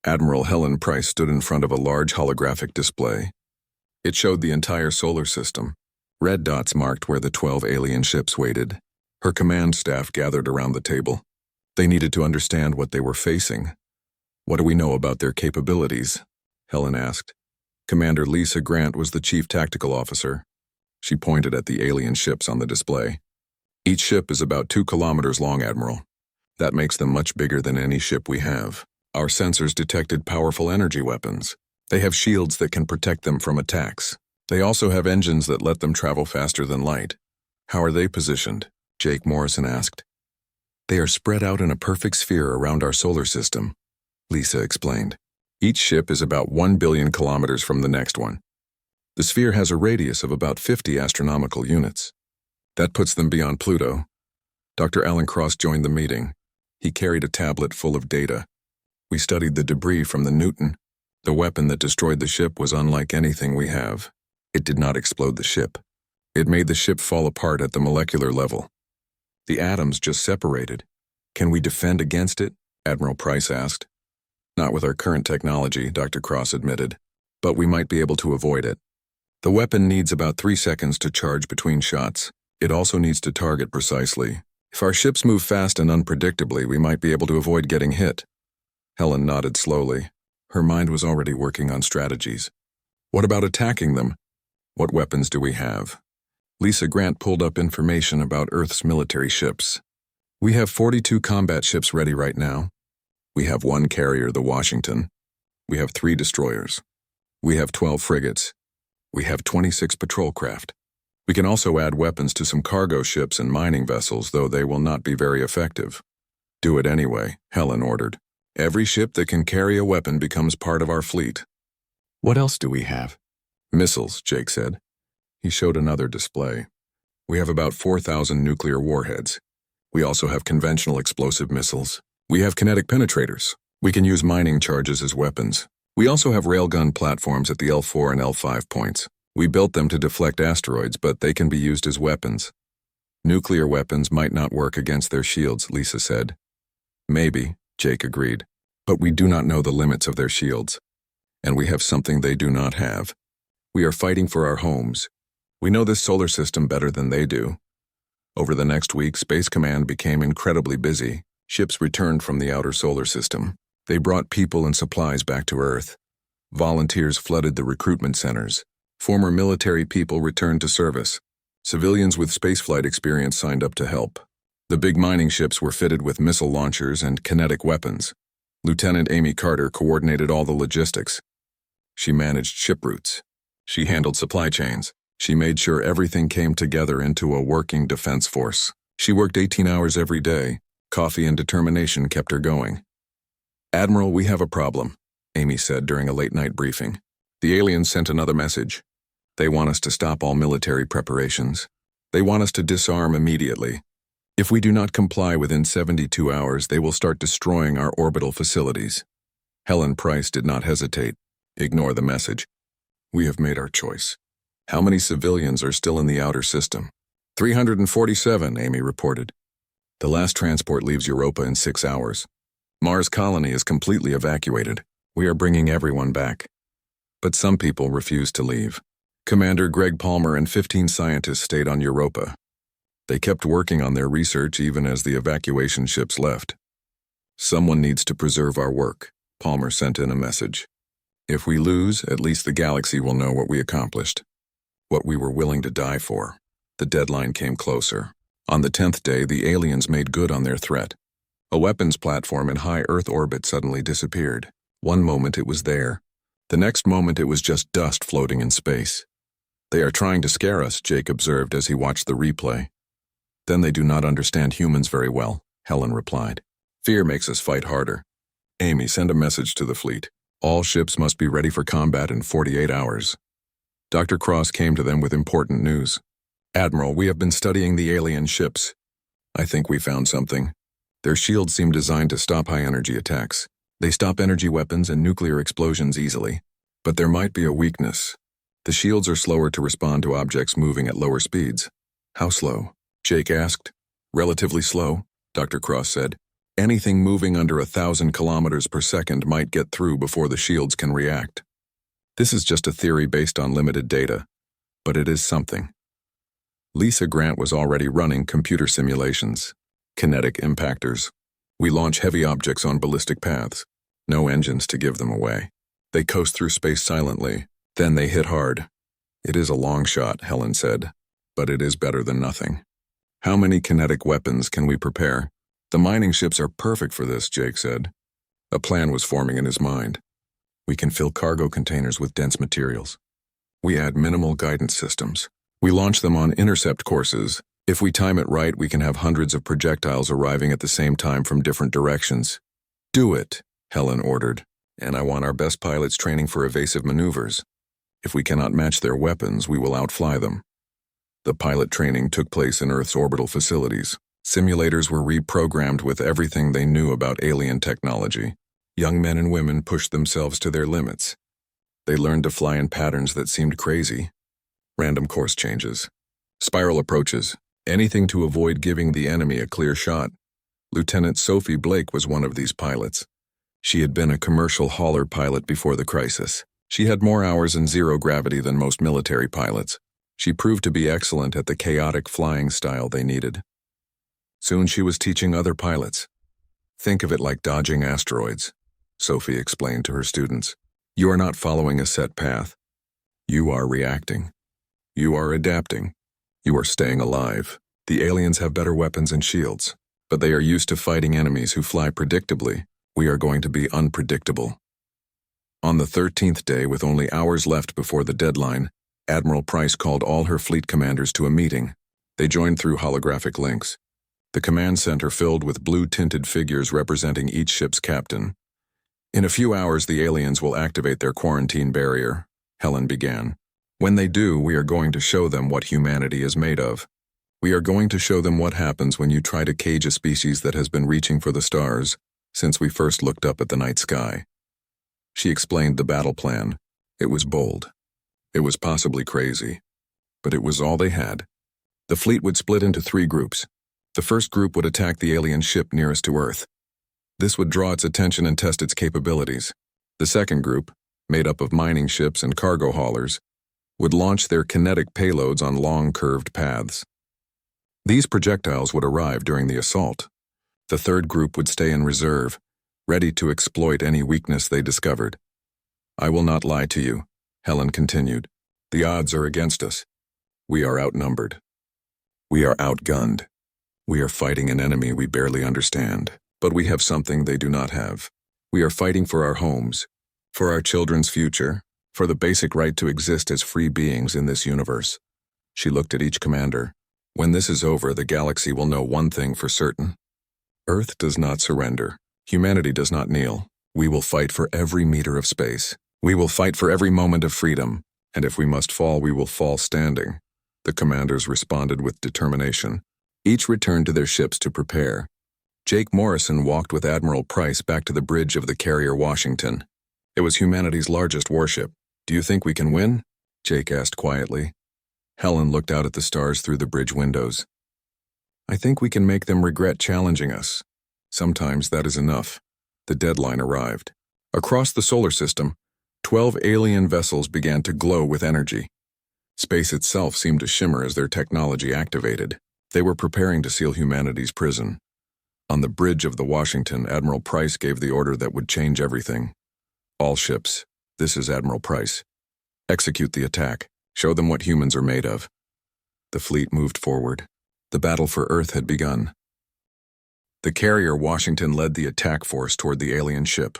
Admiral Helen Price stood in front of a large holographic display. It showed the entire solar system. Red dots marked where the 12 alien ships waited. Her command staff gathered around the table. They needed to understand what they were facing. "What do we know about their capabilities?" Helen asked. Commander Lisa Grant was the chief tactical officer. She pointed at the alien ships on the display. "Each ship is about 2 kilometers long, Admiral. That makes them much bigger than any ship we have. Our sensors detected powerful energy weapons. They have shields that can protect them from attacks. They also have engines that let them travel faster than light." "How are they positioned?" Jake Morrison asked. "They are spread out in a perfect sphere around our solar system," Lisa explained. "Each ship is about 1 billion kilometers from the next one. The sphere has a radius of about 50 astronomical units. That puts them beyond Pluto." Dr. Alan Cross joined the meeting. He carried a tablet full of data. "We studied the debris from the Newton. The weapon that destroyed the ship was unlike anything we have. It did not explode the ship. It made the ship fall apart at the molecular level. The atoms just separated. Can we defend against it?" Admiral Price asked. "Not with our current technology," Dr. Cross admitted, "but we might be able to avoid it. The weapon needs about 3 seconds to charge between shots. It also needs to target precisely. If our ships move fast and unpredictably, we might be able to avoid getting hit." Helen nodded slowly. Her mind was already working on strategies. "What about attacking them? What weapons do we have?" Lisa Grant pulled up information about Earth's military ships. "We have 42 combat ships ready right now. We have 1 carrier, the Washington. We have 3 destroyers. We have 12 frigates. We have 26 patrol craft. We can also add weapons to some cargo ships and mining vessels, though they will not be very effective." "Do it anyway," Helen ordered. "Every ship that can carry a weapon becomes part of our fleet." "What else do we have?" "Missiles," Jake said. He showed another display. "We have about 4,000 nuclear warheads. We also have conventional explosive missiles. We have kinetic penetrators. We can use mining charges as weapons. We also have railgun platforms at the L4 and L5 points. We built them to deflect asteroids, but they can be used as weapons." "Nuclear weapons might not work against their shields," Lisa said. "Maybe," Jake agreed, "but we do not know the limits of their shields. And we have something they do not have. We are fighting for our homes. We know this solar system better than they do." Over the next week, Space Command became incredibly busy. Ships returned from the outer solar system. They brought people and supplies back to Earth. Volunteers flooded the recruitment centers. Former military people returned to service. Civilians with spaceflight experience signed up to help. The big mining ships were fitted with missile launchers and kinetic weapons. Lieutenant Amy Carter coordinated all the logistics. She managed ship routes. She handled supply chains. She made sure everything came together into a working defense force. She worked 18 hours every day. Coffee and determination kept her going. "Admiral, we have a problem," Amy said during a late-night briefing. "The aliens sent another message. They want us to stop all military preparations. They want us to disarm immediately. If we do not comply within 72 hours, they will start destroying our orbital facilities." Helen Price did not hesitate. "Ignore the message. We have made our choice." "How many civilians are still in the outer system?" 347, Amy reported. "The last transport leaves Europa in 6 hours. Mars colony is completely evacuated. We are bringing everyone back. But some people refuse to leave. Commander Greg Palmer and 15 scientists stayed on Europa. They kept working on their research even as the evacuation ships left. Someone needs to preserve our work," Palmer sent in a message. "If we lose, at least the galaxy will know what we accomplished. What we were willing to die for." The deadline came closer. On the 10th day, the aliens made good on their threat. A weapons platform in high Earth orbit suddenly disappeared. One moment it was there. The next moment it was just dust floating in space. "They are trying to scare us," Jake observed as he watched the replay. "Then they do not understand humans very well," Helen replied. "Fear makes us fight harder. Amy, send a message to the fleet. All ships must be ready for combat in 48 hours. Dr. Cross came to them with important news. "Admiral, we have been studying the alien ships. I think we found something. Their shields seem designed to stop high-energy attacks. They stop energy weapons and nuclear explosions easily. But there might be a weakness. The shields are slower to respond to objects moving at lower speeds." "How slow?" Jake asked. "Relatively slow," Dr. Cross said. Anything moving under 1,000 kilometers per second might get through before the shields can react. This is just a theory based on limited data, but it is something. Lisa Grant was already running computer simulations, kinetic impactors. We launch heavy objects on ballistic paths. No engines to give them away. They coast through space silently, then they hit hard. It is a long shot, Helen said, but it is better than nothing. How many kinetic weapons can we prepare? The mining ships are perfect for this, Jake said. A plan was forming in his mind. We can fill cargo containers with dense materials. We add minimal guidance systems. We launch them on intercept courses. If we time it right, we can have hundreds of projectiles arriving at the same time from different directions. Do it, Helen ordered, and I want our best pilots training for evasive maneuvers. If we cannot match their weapons, we will outfly them. The pilot training took place in Earth's orbital facilities. Simulators were reprogrammed with everything they knew about alien technology. Young men and women pushed themselves to their limits. They learned to fly in patterns that seemed crazy. Random course changes. Spiral approaches. Anything to avoid giving the enemy a clear shot. Lieutenant Sophie Blake was one of these pilots. She had been a commercial hauler pilot before the crisis. She had more hours in zero gravity than most military pilots. She proved to be excellent at the chaotic flying style they needed. Soon she was teaching other pilots. Think of it like dodging asteroids, Sophie explained to her students. You are not following a set path. You are reacting. You are adapting. You are staying alive. The aliens have better weapons and shields, but they are used to fighting enemies who fly predictably. We are going to be unpredictable. On the 13th day, with only hours left before the deadline, Admiral Price called all her fleet commanders to a meeting. They joined through holographic links. The command center filled with blue-tinted figures representing each ship's captain. In a few hours, the aliens will activate their quarantine barrier, Helen began. When they do, we are going to show them what humanity is made of. We are going to show them what happens when you try to cage a species that has been reaching for the stars since we first looked up at the night sky. She explained the battle plan. It was bold. It was possibly crazy, but it was all they had. The fleet would split into 3 groups. The first group would attack the alien ship nearest to Earth. This would draw its attention and test its capabilities. The second group, made up of mining ships and cargo haulers, would launch their kinetic payloads on long curved paths. These projectiles would arrive during the assault. The third group would stay in reserve, ready to exploit any weakness they discovered. I will not lie to you, Helen continued. The odds are against us. We are outnumbered. We are outgunned. We are fighting an enemy we barely understand, but we have something they do not have. We are fighting for our homes, for our children's future, for the basic right to exist as free beings in this universe. She looked at each commander. When this is over, the galaxy will know one thing for certain. Earth does not surrender. Humanity does not kneel. We will fight for every meter of space. We will fight for every moment of freedom, and if we must fall, we will fall standing. The commanders responded with determination. Each returned to their ships to prepare. Jake Morrison walked with Admiral Price back to the bridge of the carrier Washington. It was humanity's largest warship. Do you think we can win? Jake asked quietly. Helen looked out at the stars through the bridge windows. I think we can make them regret challenging us. Sometimes that is enough. The deadline arrived. Across the solar system, 12 alien vessels began to glow with energy. Space itself seemed to shimmer as their technology activated. They were preparing to seal humanity's prison. On the bridge of the Washington, Admiral Price gave the order that would change everything. All ships, this is Admiral Price. Execute the attack. Show them what humans are made of. The fleet moved forward. The battle for Earth had begun. The carrier Washington led the attack force toward the alien ship.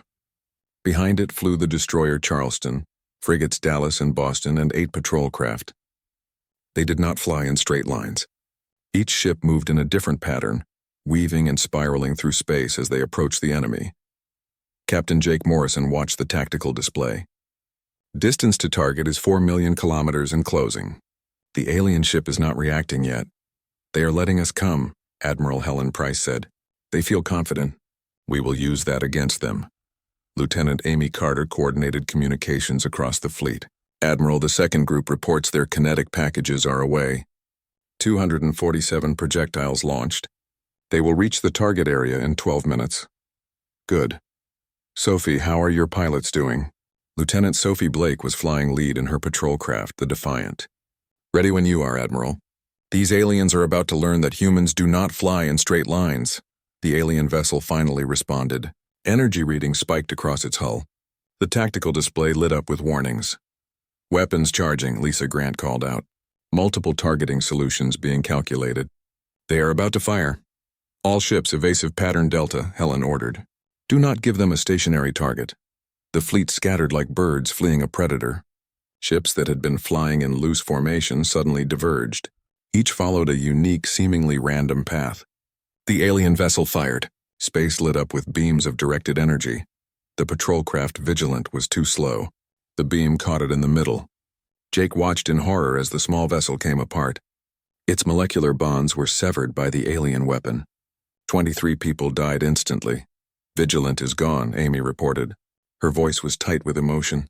Behind it flew the destroyer Charleston, frigates Dallas and Boston, and 8 patrol craft. They did not fly in straight lines. Each ship moved in a different pattern, weaving and spiraling through space as they approached the enemy. Captain Jake Morrison watched the tactical display. Distance to target is 4 million kilometers and closing. The alien ship is not reacting yet. They are letting us come, Admiral Helen Price said. They feel confident. We will use that against them. Lieutenant Amy Carter coordinated communications across the fleet. Admiral, the second group reports their kinetic packages are away. 247 projectiles launched. They will reach the target area in 12 minutes. Good. Sophie, how are your pilots doing? Lieutenant Sophie Blake was flying lead in her patrol craft, the Defiant. Ready when you are, Admiral. These aliens are about to learn that humans do not fly in straight lines. The alien vessel finally responded. Energy readings spiked across its hull. The tactical display lit up with warnings. Weapons charging, Lisa Grant called out. Multiple targeting solutions being calculated. They are about to fire. All ships evasive pattern Delta, Helen ordered. Do not give them a stationary target. The fleet scattered like birds fleeing a predator. Ships that had been flying in loose formation suddenly diverged. Each followed a unique, seemingly random path. The alien vessel fired. Space lit up with beams of directed energy. The patrol craft Vigilant was too slow. The beam caught it in the middle. Jake watched in horror as the small vessel came apart. Its molecular bonds were severed by the alien weapon. 23 people died instantly. Vigilant is gone, Amy reported. Her voice was tight with emotion.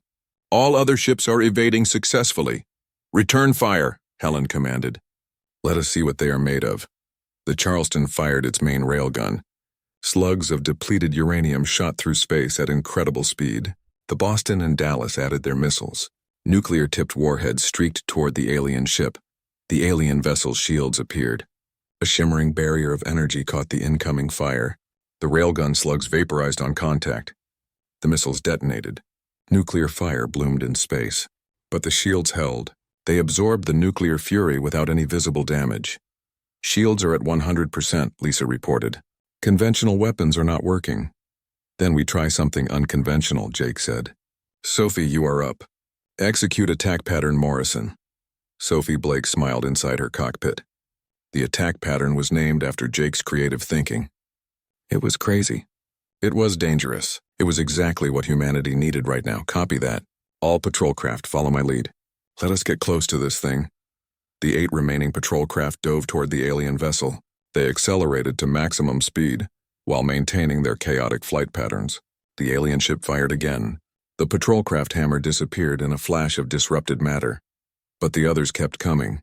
All other ships are evading successfully. Return fire, Helen commanded. Let us see what they are made of. The Charleston fired its main railgun. Slugs of depleted uranium shot through space at incredible speed. The Boston and Dallas added their missiles. Nuclear-tipped warheads streaked toward the alien ship. The alien vessel's shields appeared. A shimmering barrier of energy caught the incoming fire. The railgun slugs vaporized on contact. The missiles detonated. Nuclear fire bloomed in space. But the shields held. They absorbed the nuclear fury without any visible damage. Shields are at 100%, Lisa reported. Conventional weapons are not working. Then we try something unconventional, Jake said. Sophie, you are up. Execute attack pattern Morrison. Sophie Blake smiled inside her cockpit. The attack pattern was named after Jake's creative thinking. It was crazy. It was dangerous. It was exactly what humanity needed right now. Copy that. All patrol craft follow my lead. Let us get close to this thing. The 8 remaining patrol craft dove toward the alien vessel. They accelerated to maximum speed, while maintaining their chaotic flight patterns. The alien ship fired again. The patrol craft hammer disappeared in a flash of disrupted matter. But the others kept coming.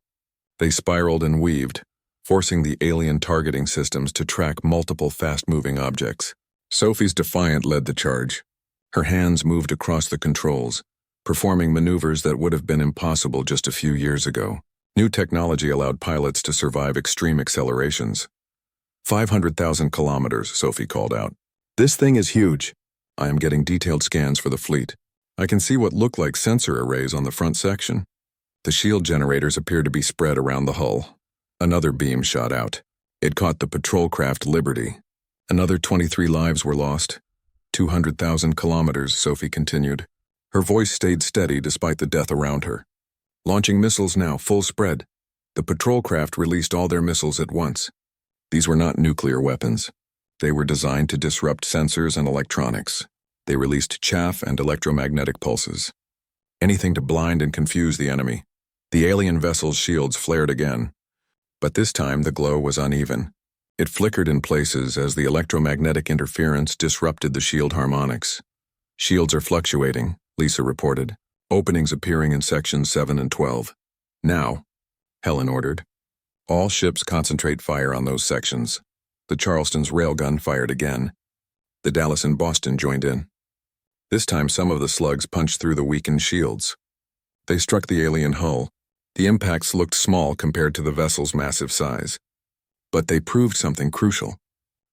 They spiraled and weaved, forcing the alien targeting systems to track multiple fast-moving objects. Sophie's Defiant led the charge. Her hands moved across the controls, performing maneuvers that would have been impossible just a few years ago. New technology allowed pilots to survive extreme accelerations. 500,000 kilometers, Sophie called out. This thing is huge. I am getting detailed scans for the fleet. I can see what look like sensor arrays on the front section. The shield generators appear to be spread around the hull. Another beam shot out. It caught the patrol craft Liberty. Another 23 lives were lost. 200,000 kilometers, Sophie continued. Her voice stayed steady despite the death around her. Launching missiles now, full spread. The patrol craft released all their missiles at once. These were not nuclear weapons. They were designed to disrupt sensors and electronics. They released chaff and electromagnetic pulses. Anything to blind and confuse the enemy. The alien vessel's shields flared again. But this time the glow was uneven. It flickered in places as the electromagnetic interference disrupted the shield harmonics. Shields are fluctuating, Lisa reported. Openings appearing in sections 7 and 12. Now, Helen ordered. All ships concentrate fire on those sections. The Charleston's railgun fired again. The Dallas and Boston joined in. This time some of the slugs punched through the weakened shields. They struck the alien hull. The impacts looked small compared to the vessel's massive size. But they proved something crucial.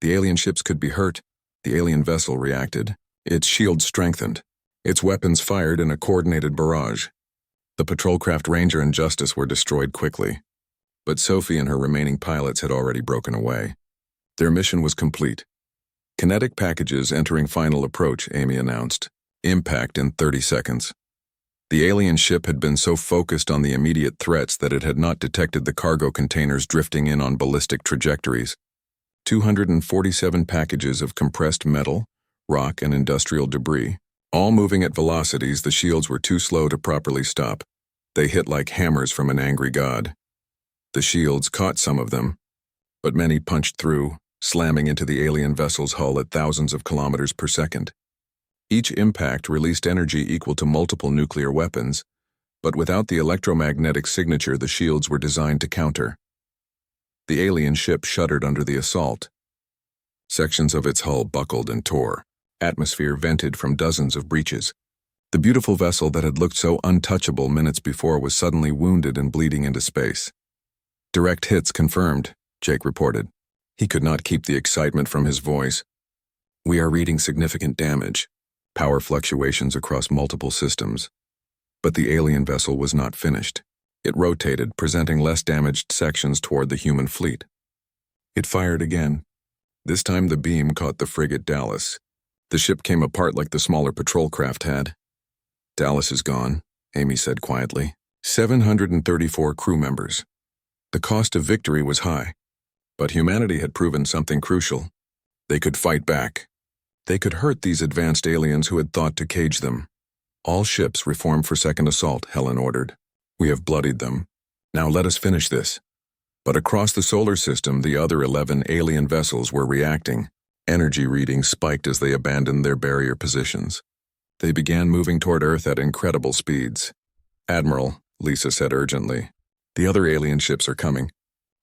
The alien ships could be hurt. The alien vessel reacted. Its shields strengthened. Its weapons fired in a coordinated barrage. The patrol craft Ranger and Justice were destroyed quickly. But Sophie and her remaining pilots had already broken away. Their mission was complete. Kinetic packages entering final approach, Amy announced. Impact in 30 seconds. The alien ship had been so focused on the immediate threats that it had not detected the cargo containers drifting in on ballistic trajectories. 247 packages of compressed metal, rock, and industrial debris, all moving at velocities the shields were too slow to properly stop. They hit like hammers from an angry god. The shields caught some of them, but many punched through, slamming into the alien vessel's hull at thousands of kilometers per second. Each impact released energy equal to multiple nuclear weapons, but without the electromagnetic signature the shields were designed to counter. The alien ship shuddered under the assault, Sections of its hull buckled and tore. Atmosphere vented from dozens of breaches. The beautiful vessel that had looked so untouchable minutes before was suddenly wounded and bleeding into space. Direct hits confirmed, Jake reported. He could not keep the excitement from his voice. We are reading significant damage, power fluctuations across multiple systems. But the alien vessel was not finished. It rotated, presenting less damaged sections toward the human fleet. It fired again. This time the beam caught the frigate Dallas. The ship came apart like the smaller patrol craft had. Dallas is gone, Amy said quietly. 734 crew members. The cost of victory was high, but humanity had proven something crucial. They could fight back. They could hurt these advanced aliens who had thought to cage them. All ships reform for second assault, Helen ordered. We have bloodied them. Now let us finish this. But across the solar system, the other 11 alien vessels were reacting. Energy readings spiked as they abandoned their barrier positions. They began moving toward Earth at incredible speeds. Admiral, Lisa said urgently, the other alien ships are coming.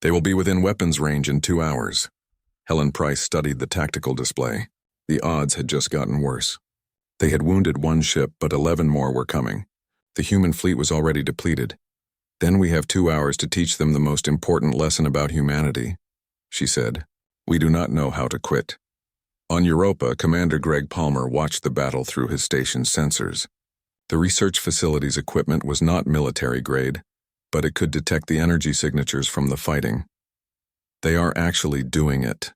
They will be within weapons range in 2 hours. Helen Price studied the tactical display. The odds had just gotten worse. They had wounded 1 ship, but 11 more were coming. The human fleet was already depleted. Then we have 2 hours to teach them the most important lesson about humanity, she said. We do not know how to quit. On Europa, Commander Greg Palmer watched the battle through his station's sensors. The research facility's equipment was not military grade, but it could detect the energy signatures from the fighting. They are actually doing it,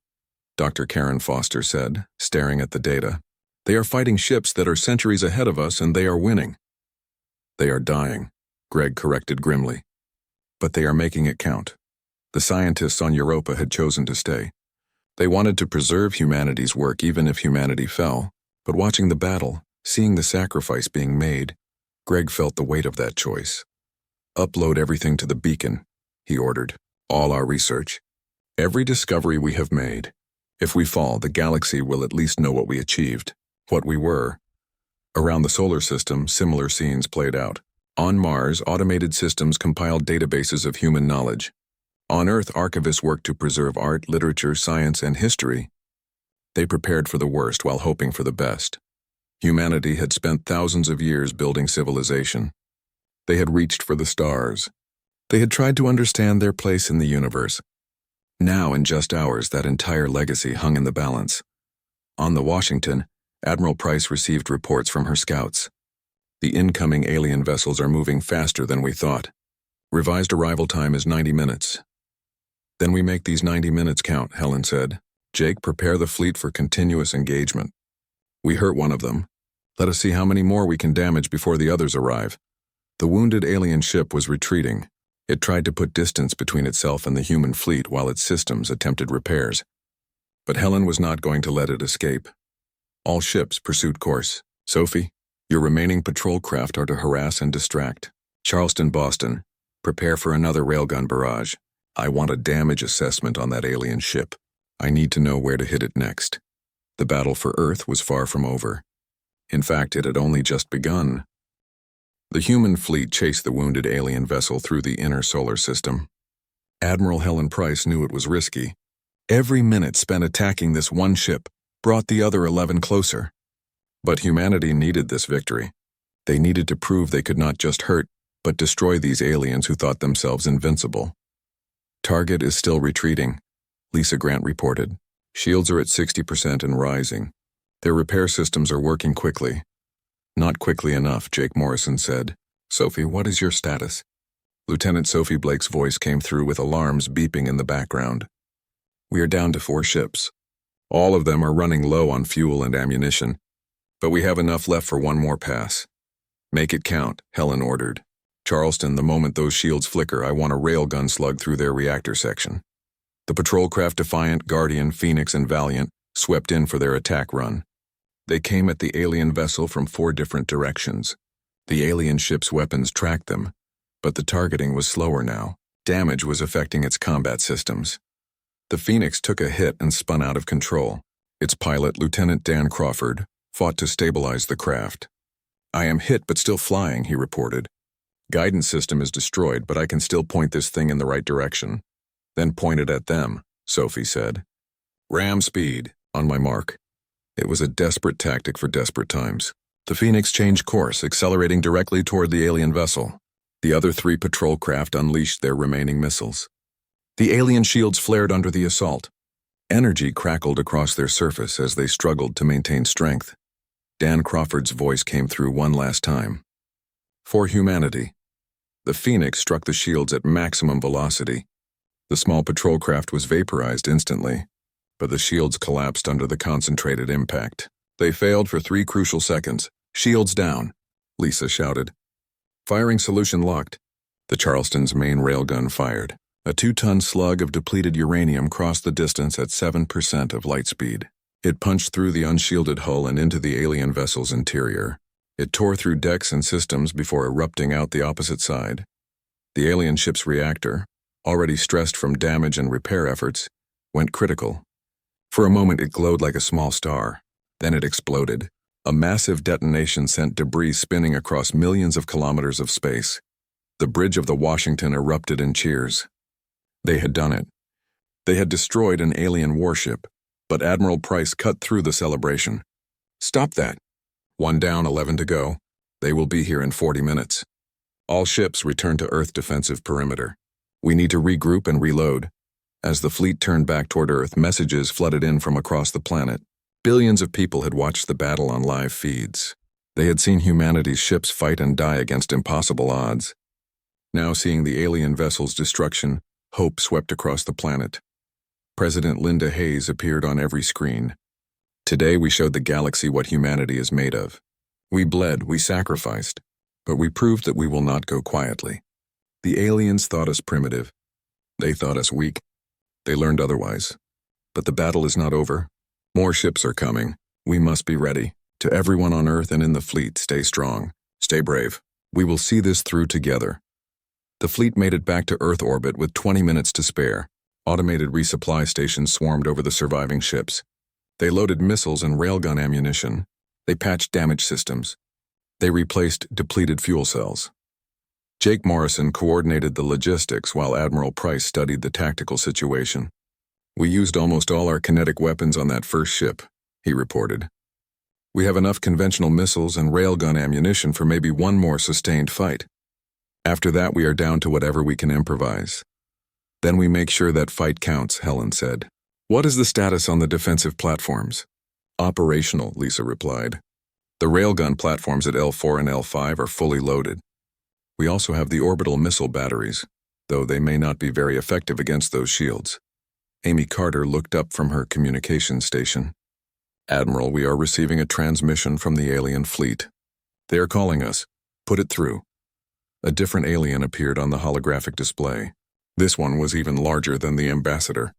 Dr. Karen Foster said, staring at the data. They are fighting ships that are centuries ahead of us, and they are winning. They are dying, Greg corrected grimly. But they are making it count. The scientists on Europa had chosen to stay. They wanted to preserve humanity's work even if humanity fell. But watching the battle, seeing the sacrifice being made, Greg felt the weight of that choice. Upload everything to the beacon, he ordered. All our research. Every discovery we have made. If we fall, the galaxy will at least know what we achieved, what we were. Around the solar system, similar scenes played out. On Mars, automated systems compiled databases of human knowledge. On Earth, archivists worked to preserve art, literature, science, and history. They prepared for the worst while hoping for the best. Humanity had spent thousands of years building civilization. They had reached for the stars. They had tried to understand their place in the universe. Now, in just hours, that entire legacy hung in the balance. On the Washington, Admiral Price received reports from her scouts. The incoming alien vessels are moving faster than we thought. Revised arrival time is 90 minutes. Then we make these 90 minutes count, Helen said. Jake, prepare the fleet for continuous engagement. We hurt one of them. Let us see how many more we can damage before the others arrive. The wounded alien ship was retreating. It tried to put distance between itself and the human fleet while its systems attempted repairs. But Helen was not going to let it escape. All ships pursued course. Sophie, your remaining patrol craft are to harass and distract. Charleston, Boston, prepare for another railgun barrage. I want a damage assessment on that alien ship. I need to know where to hit it next. The battle for Earth was far from over. In fact, it had only just begun. The human fleet chased the wounded alien vessel through the inner solar system. Admiral Helen Price knew it was risky. Every minute spent attacking this one ship brought the other 11 closer. But humanity needed this victory. They needed to prove they could not just hurt, but destroy these aliens who thought themselves invincible. Target is still retreating, Lisa Grant reported. Shields are at 60% and rising. Their repair systems are working quickly. Not quickly enough, Jake Morrison said. Sophie, what is your status? Lieutenant Sophie Blake's voice came through with alarms beeping in the background. We are down to 4 ships. All of them are running low on fuel and ammunition, but we have enough left for one more pass. Make it count, Helen ordered. Charleston, the moment those shields flicker, I want a railgun slug through their reactor section. The patrol craft Defiant, Guardian, Phoenix, and Valiant swept in for their attack run. They came at the alien vessel from 4 different directions. The alien ship's weapons tracked them, but the targeting was slower now. Damage was affecting its combat systems. The Phoenix took a hit and spun out of control. Its pilot, Lieutenant Dan Crawford, fought to stabilize the craft. I am hit but still flying, he reported. Guidance system is destroyed, but I can still point this thing in the right direction. Then point it at them, Sophie said. Ram speed, On my mark. It was a desperate tactic for desperate times. The Phoenix changed course, accelerating directly toward the alien vessel. The other 3 patrol craft unleashed their remaining missiles. The alien shields flared under the assault. Energy crackled across their surface as they struggled to maintain strength. Dan Crawford's voice came through one last time. For humanity. The Phoenix struck the shields at maximum velocity. The small patrol craft was vaporized instantly, but the shields collapsed under the concentrated impact. They failed for 3 crucial seconds. Shields down, Lisa shouted. Firing solution locked. The Charleston's main railgun fired. A 2-ton slug of depleted uranium crossed the distance at 7% of light speed. It punched through the unshielded hull and into the alien vessel's interior. It tore through decks and systems before erupting out the opposite side. The alien ship's reactor, already stressed from damage and repair efforts, went critical. For a moment it glowed like a small star. Then it exploded. A massive detonation sent debris spinning across millions of kilometers of space. The bridge of the Washington erupted in cheers. They had done it. They had destroyed an alien warship, but Admiral Price cut through the celebration. Stop that. 1 down, 11 to go. They will be here in 40 minutes. All ships return to Earth defensive perimeter. We need to regroup and reload. As the fleet turned back toward Earth, messages flooded in from across the planet. Billions of people had watched the battle on live feeds. They had seen humanity's ships fight and die against impossible odds. Now, seeing the alien vessel's destruction, hope swept across the planet. President Linda Hayes appeared on every screen. Today we showed the galaxy what humanity is made of. We bled, we sacrificed, but we proved that we will not go quietly. The aliens thought us primitive. They thought us weak. They learned otherwise. But the battle is not over. More ships are coming. We must be ready. To everyone on Earth and in the fleet, stay strong. Stay brave. We will see this through together. The fleet made it back to Earth orbit with 20 minutes to spare. Automated resupply stations swarmed over the surviving ships. They loaded missiles and railgun ammunition. They patched damaged systems. They replaced depleted fuel cells. Jake Morrison coordinated the logistics while Admiral Price studied the tactical situation. We used almost all our kinetic weapons on that first ship, he reported. We have enough conventional missiles and railgun ammunition for maybe one more sustained fight. After that, we are down to whatever we can improvise. Then we make sure that fight counts, Helen said. What is the status on the defensive platforms? Operational, Lisa replied. The railgun platforms at L4 and L5 are fully loaded. We also have the orbital missile batteries, though they may not be very effective against those shields. Amy Carter looked up from her communications station. Admiral, we are receiving a transmission from the alien fleet. They are calling us. Put it through. A different alien appeared on the holographic display. This one was even larger than the ambassador.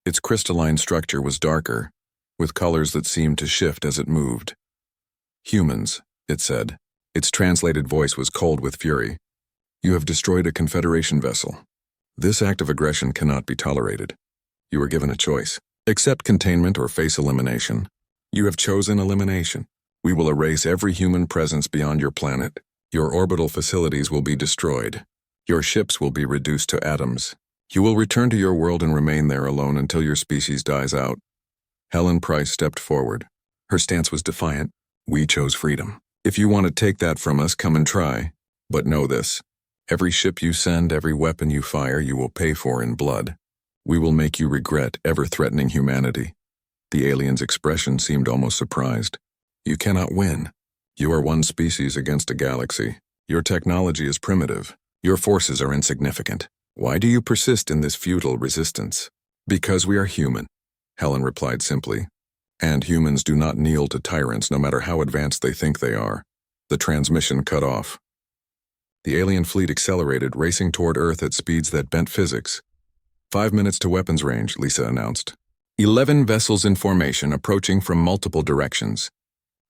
Its crystalline structure was darker, with colors that seemed to shift as it moved. Humans, it said. Its translated voice was cold with fury. You have destroyed a Confederation vessel. This act of aggression cannot be tolerated. You were given a choice. Accept containment or face elimination. You have chosen elimination. We will erase every human presence beyond your planet. Your orbital facilities will be destroyed. Your ships will be reduced to atoms. You will return to your world and remain there alone until your species dies out. Helen Price stepped forward. Her stance was defiant. We chose freedom. If you want to take that from us, come and try. But know this. Every ship you send, every weapon you fire, you will pay for in blood. We will make you regret ever threatening humanity. The alien's expression seemed almost surprised. You cannot win. You are one species against a galaxy. Your technology is primitive. Your forces are insignificant. Why do you persist in this futile resistance? Because we are human, Helen replied simply. And humans do not kneel to tyrants no matter how advanced they think they are. The transmission cut off. The alien fleet accelerated, racing toward Earth at speeds that bent physics. 5 minutes to weapons range, Lisa announced. 11 vessels in formation approaching from multiple directions.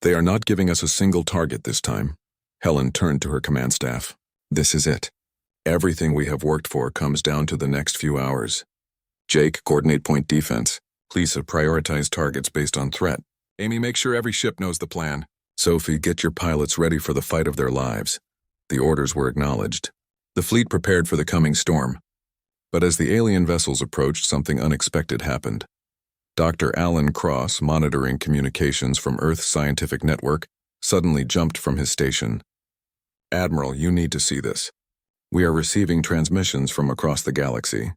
They are not giving us a single target this time. Helen turned to her command staff. This is it. Everything we have worked for comes down to the next few hours. Jake, coordinate point defense. Lisa, prioritize targets based on threat. Amy, make sure every ship knows the plan. Sophie, get your pilots ready for the fight of their lives. The orders were acknowledged. The fleet prepared for the coming storm. But as the alien vessels approached, something unexpected happened. Dr. Alan Cross, monitoring communications from Earth's scientific network, suddenly jumped from his station. "Admiral, you need to see this. We are receiving transmissions from across the galaxy.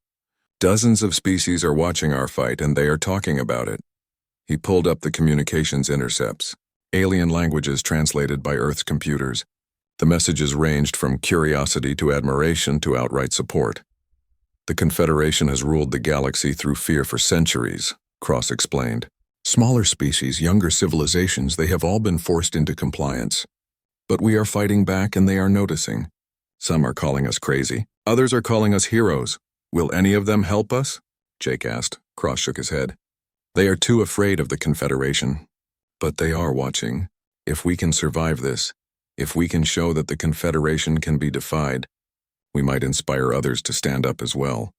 Dozens of species are watching our fight and they are talking about it." He pulled up the communications intercepts, alien languages translated by Earth's computers. The messages ranged from curiosity to admiration to outright support. "The Confederation has ruled the galaxy through fear for centuries," Cross explained. "Smaller species, younger civilizations, they have all been forced into compliance. But we are fighting back and they are noticing. Some are calling us crazy. Others are calling us heroes. Will any of them help us?" Jake asked. Cross shook his head. "They are too afraid of the Confederation. But they are watching. If we can survive this, if we can show that the Confederation can be defied, we might inspire others to stand up as well."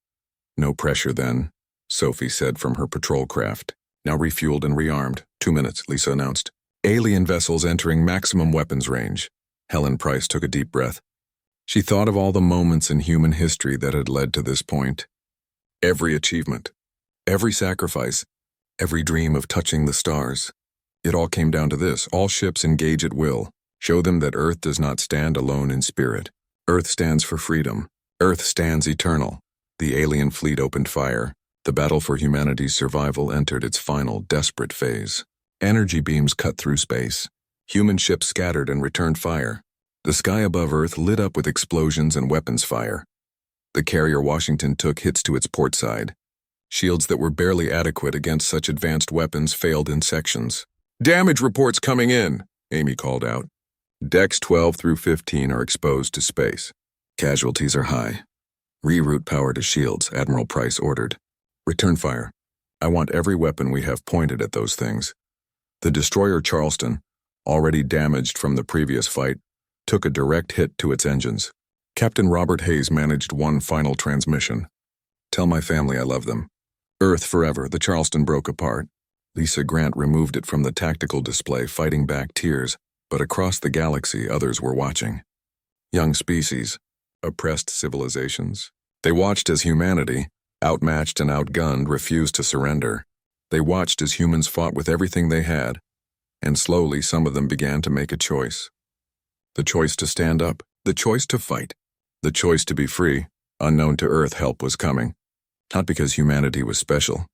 "No pressure then," Sophie said from her patrol craft. "Now refueled and rearmed. 2 minutes," Lisa announced. "Alien vessels entering maximum weapons range." Helen Price took a deep breath. She thought of all the moments in human history that had led to this point. Every achievement, every sacrifice, every dream of touching the stars. It all came down to this: all ships engage at will. Show them that Earth does not stand alone in spirit. Earth stands for freedom. Earth stands eternal. The alien fleet opened fire. The battle for humanity's survival entered its final, desperate phase. Energy beams cut through space. Human ships scattered and returned fire. The sky above Earth lit up with explosions and weapons fire. The carrier Washington took hits to its port side. Shields that were barely adequate against such advanced weapons failed in sections. "Damage reports coming in," Amy called out. "Decks 12 through 15 are exposed to space. Casualties are high. Reroute power to shields," Admiral Price ordered. "Return fire. I want every weapon we have pointed at those things." The destroyer Charleston, already damaged from the previous fight, took a direct hit to its engines. Captain Robert Hayes managed one final transmission. "Tell my family I love them. Earth forever." The Charleston broke apart. Lisa Grant removed it from the tactical display, fighting back tears, but across the galaxy others were watching. Young species, oppressed civilizations. They watched as humanity, outmatched and outgunned, refused to surrender. They watched as humans fought with everything they had, and slowly some of them began to make a choice. The choice to stand up, the choice to fight, the choice to be free. Unknown to Earth, help was coming. Not because humanity was special,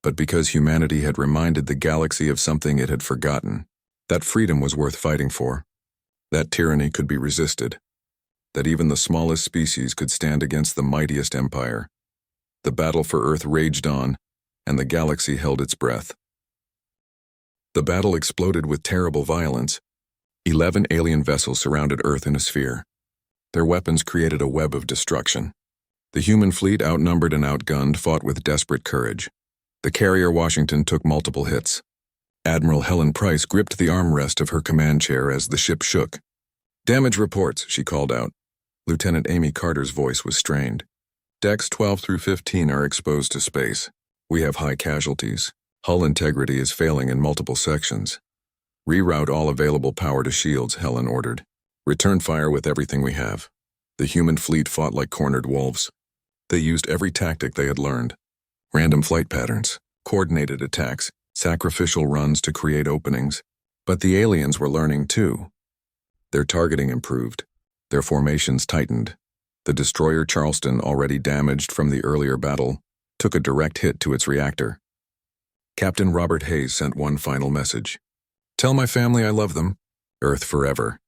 but because humanity had reminded the galaxy of something it had forgotten. That freedom was worth fighting for. That tyranny could be resisted. That even the smallest species could stand against the mightiest empire. The battle for Earth raged on, and the galaxy held its breath. The battle exploded with terrible violence. 11 alien vessels surrounded Earth in a sphere. Their weapons created a web of destruction. The human fleet, outnumbered and outgunned, fought with desperate courage. The carrier Washington took multiple hits. Admiral Helen Price gripped the armrest of her command chair as the ship shook. "Damage reports," she called out. Lieutenant Amy Carter's voice was strained. "Decks 12 through 15 are exposed to space. We have high casualties. Hull integrity is failing in multiple sections. Reroute all available power to shields," Helen ordered. "Return fire with everything we have." The human fleet fought like cornered wolves. They used every tactic they had learned. Random flight patterns, coordinated attacks, sacrificial runs to create openings. But the aliens were learning too. Their targeting improved. Their formations tightened. The destroyer Charleston, already damaged from the earlier battle, took a direct hit to its reactor. Captain Robert Hayes sent one final message. "Tell my family I love them. Earth forever."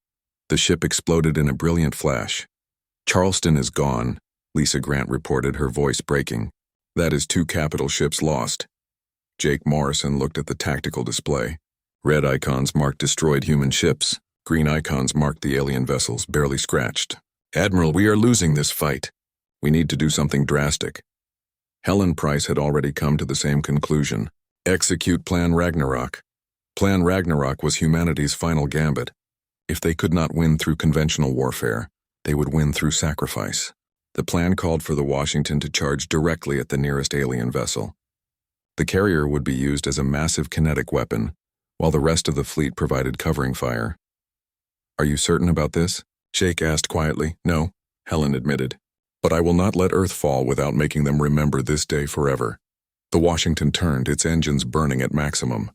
The ship exploded in a brilliant flash. "Charleston is gone," Lisa Grant reported, her voice breaking. "That is 2 capital ships lost." Jake Morrison looked at the tactical display. Red icons marked destroyed human ships. Green icons marked the alien vessels, barely scratched. "Admiral, we are losing this fight. We need to do something drastic." Helen Price had already come to the same conclusion. Execute Plan Ragnarok. Plan Ragnarok was humanity's final gambit. If they could not win through conventional warfare, they would win through sacrifice. The plan called for the Washington to charge directly at the nearest alien vessel. The carrier would be used as a massive kinetic weapon, while the rest of the fleet provided covering fire. "Are you certain about this?" Jake asked quietly. "No," Helen admitted. "But I will not let Earth fall without making them remember this day forever." The Washington turned, its engines burning at maximum.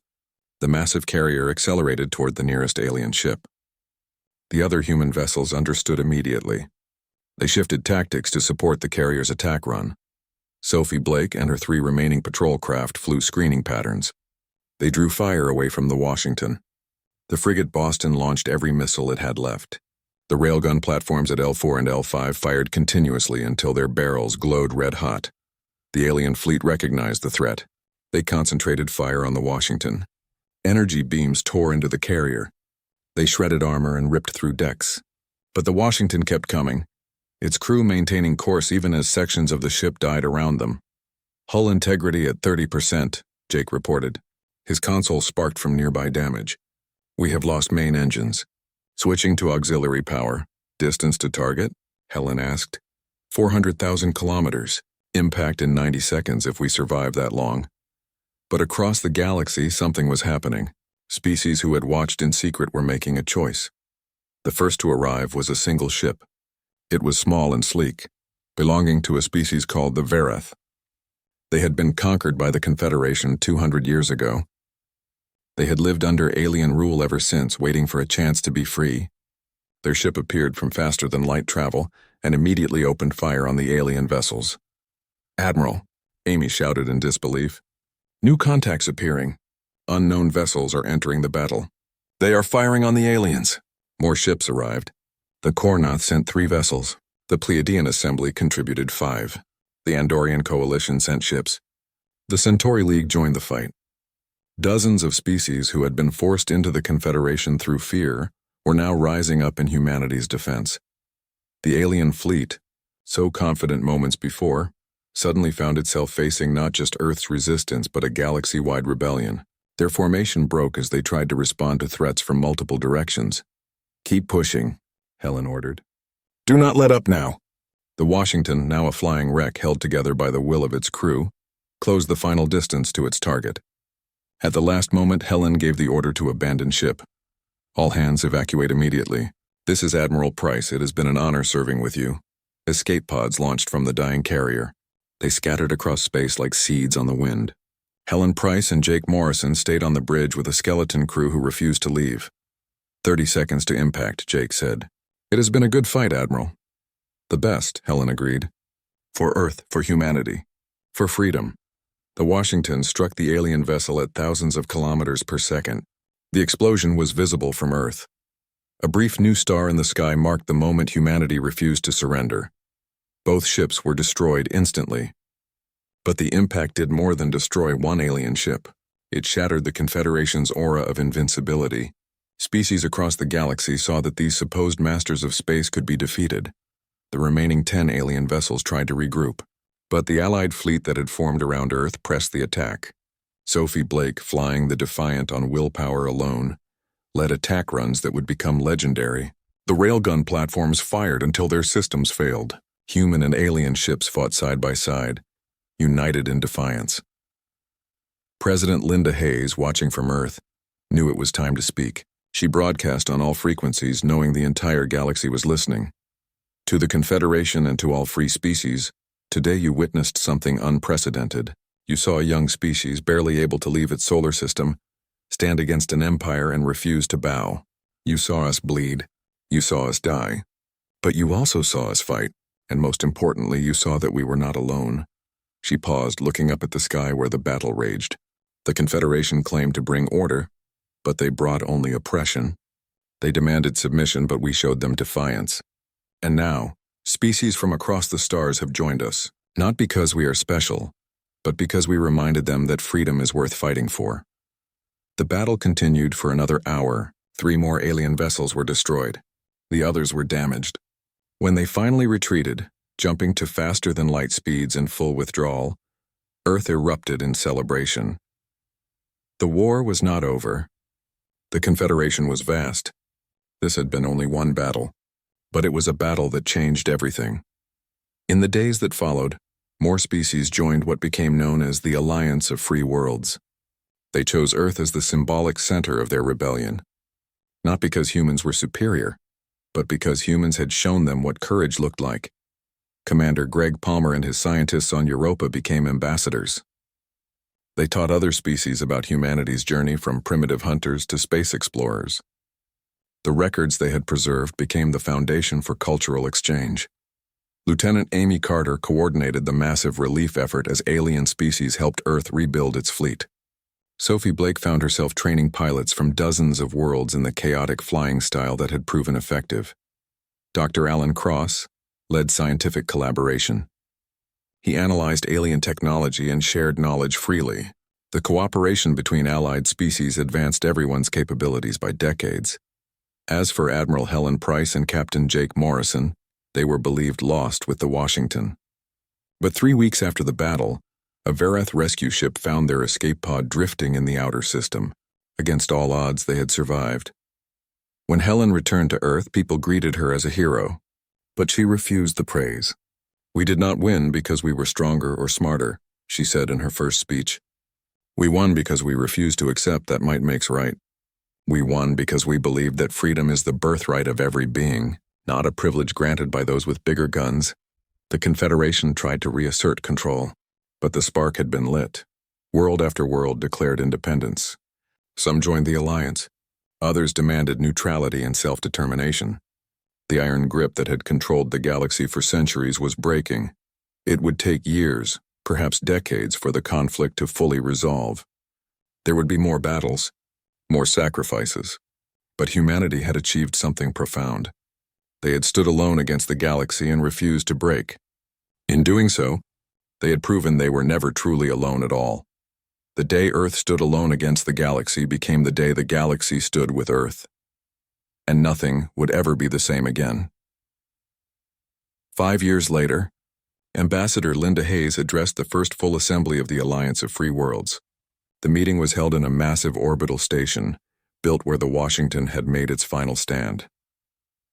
The massive carrier accelerated toward the nearest alien ship. The other human vessels understood immediately. They shifted tactics to support the carrier's attack run. Sophie Blake and her 3 remaining patrol craft flew screening patterns. They drew fire away from the Washington. The frigate Boston launched every missile it had left. The railgun platforms at L4 and L5 fired continuously until their barrels glowed red-hot. The alien fleet recognized the threat. They concentrated fire on the Washington. Energy beams tore into the carrier. They shredded armor and ripped through decks. But the Washington kept coming, its crew maintaining course even as sections of the ship died around them. Hull integrity at 30%, Jake reported. His console sparked from nearby damage. We have lost main engines. Switching to auxiliary power. Distance to target? Helen asked. 400,000 kilometers. Impact in 90 seconds if we survive that long. But across the galaxy, something was happening. Species who had watched in secret were making a choice. The first to arrive was a single ship. It was small and sleek, belonging to a species called the Vereth. They had been conquered by the Confederation 200 years ago. They had lived under alien rule ever since, waiting for a chance to be free. Their ship appeared from faster-than-light travel and immediately opened fire on the alien vessels. "Admiral," Amy shouted in disbelief. "New contacts appearing. Unknown vessels are entering the battle. They are firing on the aliens." More ships arrived. The Kornath sent 3 vessels. The Pleiadian Assembly contributed 5. The Andorian Coalition sent ships. The Centauri League joined the fight. Dozens of species who had been forced into the Confederation through fear were now rising up in humanity's defense. The alien fleet, so confident moments before, suddenly found itself facing not just Earth's resistance but a galaxy-wide rebellion. Their formation broke as they tried to respond to threats from multiple directions. "Keep pushing," Helen ordered. "Do not let up now." The Washington, now a flying wreck held together by the will of its crew, closed the final distance to its target. At the last moment, Helen gave the order to abandon ship. "All hands evacuate immediately. This is Admiral Price. It has been an honor serving with you." Escape pods launched from the dying carrier. They scattered across space like seeds on the wind. Helen Price and Jake Morrison stayed on the bridge with a skeleton crew who refused to leave. 30 seconds to impact, Jake said. "It has been a good fight, Admiral." "The best," Helen agreed. "For Earth, for humanity, for freedom." The Washington struck the alien vessel at thousands of kilometers per second. The explosion was visible from Earth. A brief new star in the sky marked the moment humanity refused to surrender. Both ships were destroyed instantly. But the impact did more than destroy one alien ship. It shattered the Confederation's aura of invincibility. Species across the galaxy saw that these supposed masters of space could be defeated. The remaining 10 alien vessels tried to regroup. But the Allied fleet that had formed around Earth pressed the attack. Sophie Blake, flying the Defiant on willpower alone, led attack runs that would become legendary. The railgun platforms fired until their systems failed. Human and alien ships fought side by side, united in defiance. President Linda Hayes, watching from Earth, knew it was time to speak. She broadcast on all frequencies, knowing the entire galaxy was listening. "To the Confederation and to all free species, today you witnessed something unprecedented. You saw a young species, barely able to leave its solar system, stand against an empire and refuse to bow. You saw us bleed. You saw us die. But you also saw us fight, and most importantly, you saw that we were not alone." She paused, looking up at the sky where the battle raged. The Confederation claimed to bring order, but they brought only oppression. They demanded submission, but we showed them defiance. And now, species from across the stars have joined us, not because we are special, but because we reminded them that freedom is worth fighting for. The battle continued for another hour. 3 more alien vessels were destroyed. The others were damaged. When they finally retreated, jumping to faster-than-light speeds in full withdrawal, Earth erupted in celebration. The war was not over. The Confederation was vast. This had been only one battle, but it was a battle that changed everything. In the days that followed, more species joined what became known as the Alliance of Free Worlds. They chose Earth as the symbolic center of their rebellion, not because humans were superior, but because humans had shown them what courage looked like. Commander Greg Palmer and his scientists on Europa became ambassadors. They taught other species about humanity's journey from primitive hunters to space explorers. The records they had preserved became the foundation for cultural exchange. Lieutenant Amy Carter coordinated the massive relief effort as alien species helped Earth rebuild its fleet. Sophie Blake found herself training pilots from dozens of worlds in the chaotic flying style that had proven effective. Dr. Alan Cross led scientific collaboration. He analyzed alien technology and shared knowledge freely. The cooperation between allied species advanced everyone's capabilities by decades. As for Admiral Helen Price and Captain Jake Morrison, they were believed lost with the Washington. But 3 weeks after the battle, a Vereth rescue ship found their escape pod drifting in the outer system. Against all odds, they had survived. When Helen returned to Earth, people greeted her as a hero. But she refused the praise. "We did not win because we were stronger or smarter," she said in her first speech. "We won because we refused to accept that might makes right. We won because we believed that freedom is the birthright of every being, not a privilege granted by those with bigger guns." The Confederation tried to reassert control, but the spark had been lit. World after world declared independence. Some joined the alliance. Others demanded neutrality and self-determination. The iron grip that had controlled the galaxy for centuries was breaking. It would take years, perhaps decades, for the conflict to fully resolve. There would be more battles, more sacrifices. But humanity had achieved something profound. They had stood alone against the galaxy and refused to break. In doing so, they had proven they were never truly alone at all. The day Earth stood alone against the galaxy became the day the galaxy stood with Earth. And nothing would ever be the same again. 5 years later, Ambassador Linda Hayes addressed the first full assembly of the Alliance of Free Worlds. The meeting was held in a massive orbital station, built where the Washington had made its final stand.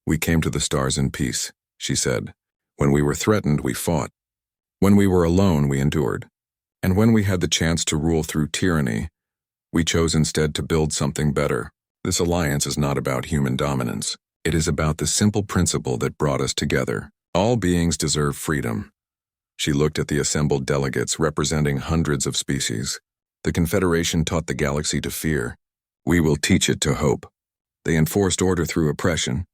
"We came to the stars in peace," she said. "When we were threatened, we fought. When we were alone, we endured. And when we had the chance to rule through tyranny, we chose instead to build something better. This alliance is not about human dominance. It is about the simple principle that brought us together. All beings deserve freedom." She looked at the assembled delegates representing hundreds of species. The Confederation taught the galaxy to fear. We will teach it to hope. They enforced order through oppression.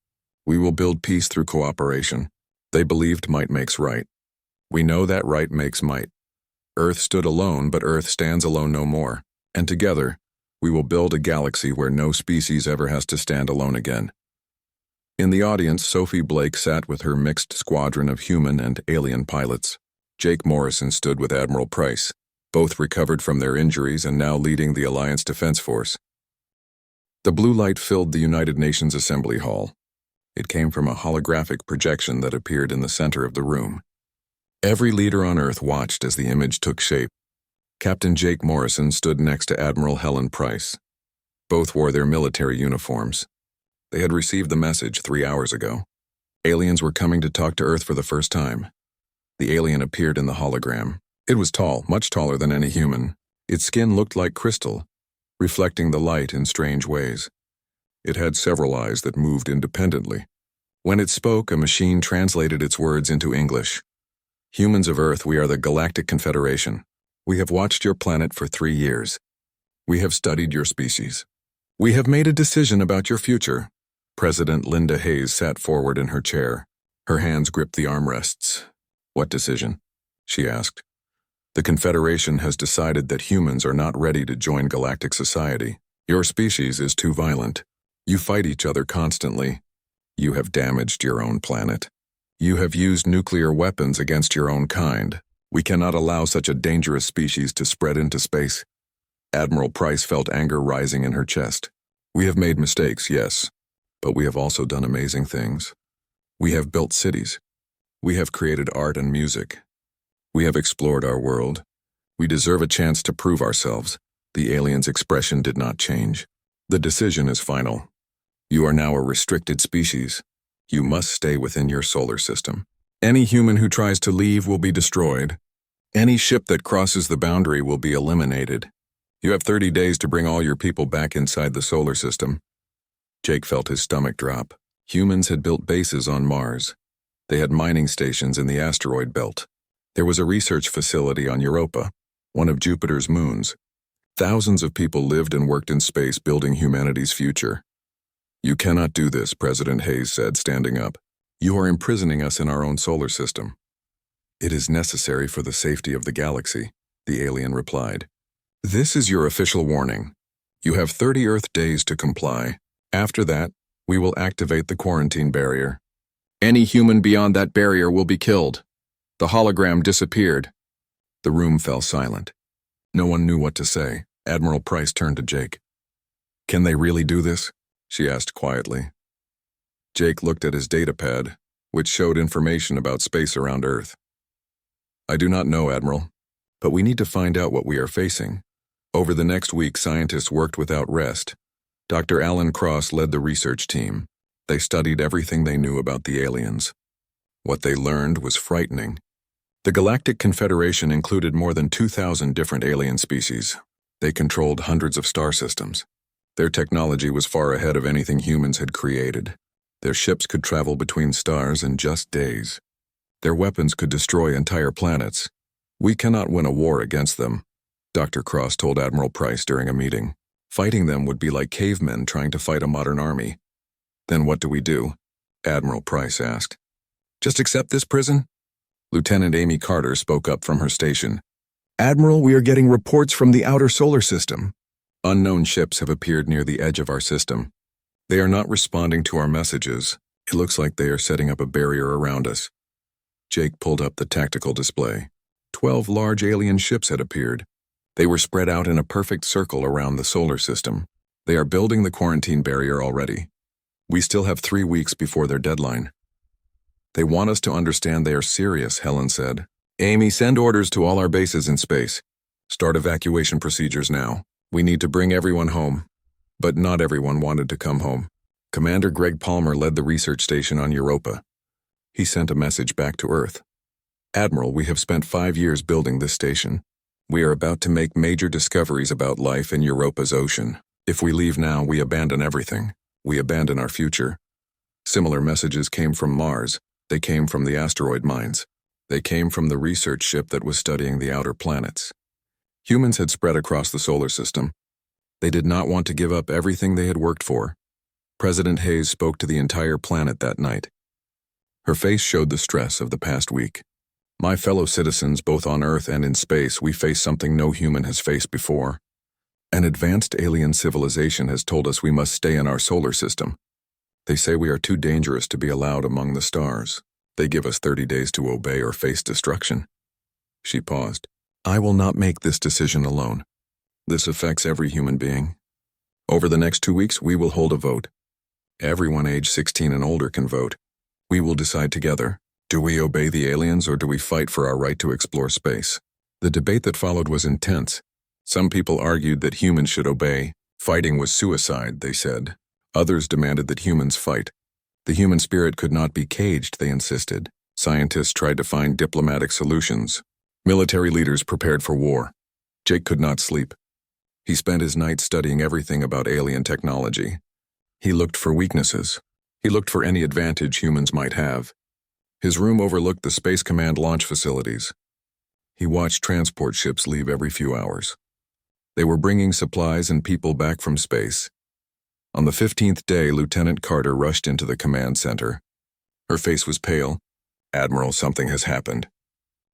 We will build peace through cooperation. They believed might makes right. We know that right makes might. Earth stood alone, but Earth stands alone no more. And together, we will build a galaxy where no species ever has to stand alone again. In the audience, Sophie Blake sat with her mixed squadron of human and alien pilots. Jake Morrison stood with Admiral Price, both recovered from their injuries and now leading the Alliance Defense Force. The blue light filled the United Nations Assembly Hall. It came from a holographic projection that appeared in the center of the room. Every leader on Earth watched as the image took shape. Captain Jake Morrison stood next to Admiral Helen Price. Both wore their military uniforms. They had received the message 3 hours ago. Aliens were coming to talk to Earth for the first time. The alien appeared in the hologram. It was tall, much taller than any human. Its skin looked like crystal, reflecting the light in strange ways. It had several eyes that moved independently. When it spoke, a machine translated its words into English. "Humans of Earth, we are the Galactic Confederation. We have watched your planet for 3 years. We have studied your species. We have made a decision about your future." President Linda Hayes sat forward in her chair. Her hands gripped the armrests. "What decision?" she asked. "The Confederation has decided that humans are not ready to join galactic society. Your species is too violent. You fight each other constantly. You have damaged your own planet. You have used nuclear weapons against your own kind. We cannot allow such a dangerous species to spread into space." Admiral Price felt anger rising in her chest. "We have made mistakes, yes, but we have also done amazing things. We have built cities. We have created art and music. We have explored our world. We deserve a chance to prove ourselves." The alien's expression did not change. "The decision is final. You are now a restricted species. You must stay within your solar system. Any human who tries to leave will be destroyed. Any ship that crosses the boundary will be eliminated. You have 30 days to bring all your people back inside the solar system." Jake felt his stomach drop. Humans had built bases on Mars. They had mining stations in the asteroid belt. There was a research facility on Europa, one of Jupiter's moons. Thousands of people lived and worked in space building humanity's future. You cannot do this, President Hayes said, standing up. You are imprisoning us in our own solar system. It is necessary for the safety of the galaxy, the alien replied. This is your official warning. You have 30 Earth days to comply. After that, we will activate the quarantine barrier. Any human beyond that barrier will be killed. The hologram disappeared. The room fell silent. No one knew what to say. Admiral Price turned to Jake. Can they really do this? She asked quietly. Jake looked at his datapad, which showed information about space around Earth. I do not know, Admiral, but we need to find out what we are facing. Over the next week, scientists worked without rest. Dr. Alan Cross led the research team. They studied everything they knew about the aliens. What they learned was frightening. The Galactic Confederation included more than 2,000 different alien species. They controlled hundreds of star systems. Their technology was far ahead of anything humans had created. Their ships could travel between stars in just days. Their weapons could destroy entire planets. We cannot win a war against them, Dr. Cross told Admiral Price during a meeting. Fighting them would be like cavemen trying to fight a modern army. Then what do we do? Admiral Price asked. Just accept this prison? Lieutenant Amy Carter spoke up from her station. Admiral, we are getting reports from the outer solar system. Unknown ships have appeared near the edge of our system. They are not responding to our messages. It looks like they are setting up a barrier around us. Jake pulled up the tactical display. 12 large alien ships had appeared. They were spread out in a perfect circle around the solar system. They are building the quarantine barrier already. We still have 3 weeks before their deadline. They want us to understand they are serious, Helen said. Amy, send orders to all our bases in space. Start evacuation procedures now. We need to bring everyone home. But not everyone wanted to come home. Commander Greg Palmer led the research station on Europa. He sent a message back to Earth. Admiral, we have spent 5 years building this station. We are about to make major discoveries about life in Europa's ocean. If we leave now, we abandon everything. We abandon our future. Similar messages came from Mars. They came from the asteroid mines. They came from the research ship that was studying the outer planets. Humans had spread across the solar system. They did not want to give up everything they had worked for. President Hayes spoke to the entire planet that night. Her face showed the stress of the past week. My fellow citizens, both on Earth and in space, we face something no human has faced before. An advanced alien civilization has told us we must stay in our solar system. They say we are too dangerous to be allowed among the stars. They give us 30 days to obey or face destruction. She paused. I will not make this decision alone. This affects every human being. Over the next 2 weeks, we will hold a vote. Everyone age 16 and older can vote. We will decide together. Do we obey the aliens or do we fight for our right to explore space? The debate that followed was intense. Some people argued that humans should obey. Fighting was suicide, they said. Others demanded that humans fight. The human spirit could not be caged, they insisted. Scientists tried to find diplomatic solutions. Military leaders prepared for war. Jake could not sleep. He spent his nights studying everything about alien technology. He looked for weaknesses. He looked for any advantage humans might have. His room overlooked the Space Command launch facilities. He watched transport ships leave every few hours. They were bringing supplies and people back from space. On the 15th day, Lieutenant Carter rushed into the command center. Her face was pale. Admiral, something has happened.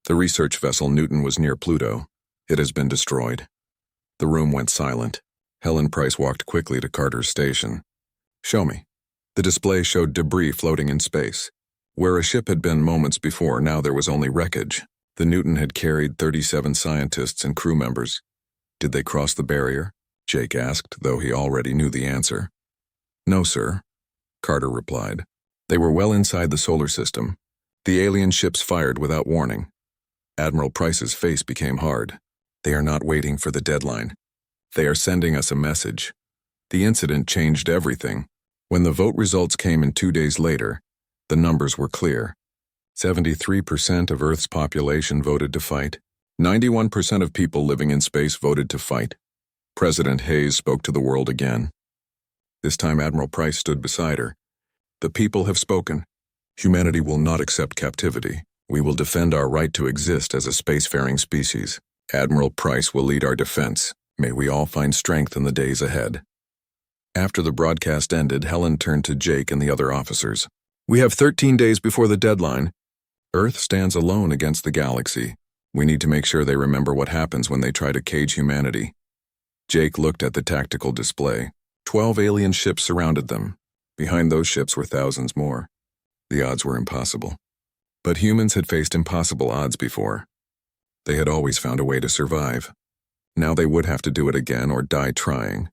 The research vessel Newton was near Pluto. It has been destroyed. The room went silent. Helen Price walked quickly to Carter's station. Show me. The display showed debris floating in space. Where a ship had been moments before, now there was only wreckage. The Newton had carried 37 scientists and crew members. Did they cross the barrier? Jake asked, though he already knew the answer. No, sir, Carter replied. They were well inside the solar system. The alien ships fired without warning. Admiral Price's face became hard. They are not waiting for the deadline. They are sending us a message. The incident changed everything. When the vote results came in 2 days later, the numbers were clear. 73% of Earth's population voted to fight. 91% of people living in space voted to fight. President Hayes spoke to the world again. This time Admiral Price stood beside her. The people have spoken. Humanity will not accept captivity. We will defend our right to exist as a spacefaring species. Admiral Price will lead our defense. May we all find strength in the days ahead. After the broadcast ended, Helen turned to Jake and the other officers. We have 13 days before the deadline. Earth stands alone against the galaxy. We need to make sure they remember what happens when they try to cage humanity. Jake looked at the tactical display. 12 alien ships surrounded them. Behind those ships were thousands more. The odds were impossible. But humans had faced impossible odds before. They had always found a way to survive. Now they would have to do it again or die trying.